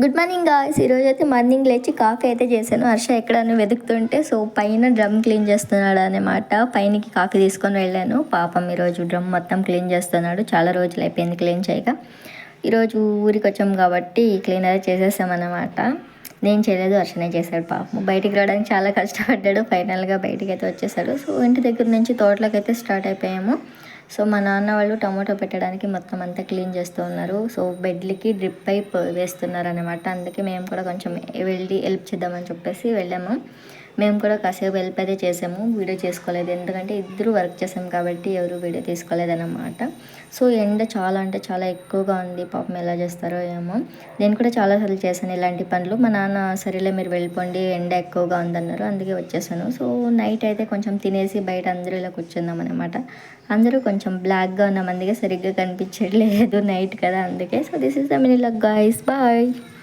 Good morning guys. ఈరోజైతే morning లేచి coffee అయితే చేశాను. హర్ష ఎక్కడని వెతుకుతుంటే పైన డ్రమ్ క్లీన్ చేస్తున్నాడు అనమాట. పైనకి కాఫీ తీసుకొని వెళ్ళాను. పాపం ఈరోజు డ్రమ్ మొత్తం క్లీన్ చేస్తున్నాడు. చాలా రోజులు అయిపోయింది క్లీన్ చేయక. ఈరోజు ఊరికి వచ్చాం కాబట్టి క్లీనర్ చేసేసామన్నమాట. నేను చేయలేదు, హర్షనే చేశాడు. పాపం బయటికి రావడానికి చాలా కష్టపడ్డాడు. ఫైనల్గా బయటికి అయితే వచ్చేసాడు. ఇంటి దగ్గర నుంచి తోటలోకి అయితే స్టార్ట్ అయిపోయాము. మా నాన్న వాళ్ళు టమాటో పెట్టడానికి మొత్తం అంతా క్లీన్ చేస్తూ ఉన్నారు. బెడ్లకి డ్రిప్ పైప్ వేస్తున్నారు అనమాట. అందుకే మేము కూడా కొంచెం వెళ్ళి హెల్ప్ చేద్దామని చెప్పేసి వెళ్ళాము. మేము కూడా కాసేపు హెల్ప్ అయితే చేసాము. వీడియో చేసుకోలేదు, ఎందుకంటే ఇద్దరు వర్క్ చేసాం కాబట్టి ఎవరు వీడియో తీసుకోలేదన్నమాట. ఎండ చాలా అంటే చాలా ఎక్కువగా ఉంది. పాపం ఎలా చేస్తారో ఏమో. నేను కూడా చాలాసార్లు చేశాను ఇలాంటి పనులు. మా నాన్న సరేలే మీరు వెళ్ళిపోండి, ఎండ ఎక్కువగా ఉందన్నారు, అందుకే వచ్చేసాను. నైట్ అయితే కొంచెం తినేసి బయట అందరూ ఇలా కూర్చుందాం అనమాట. అందరూ కొంచెం బ్లాక్గా ఉన్నాం, అందుకే సరిగ్గా కనిపించట్లేదు నైట్ కదా, అందుకే. This is the mini vlog guys. Bye.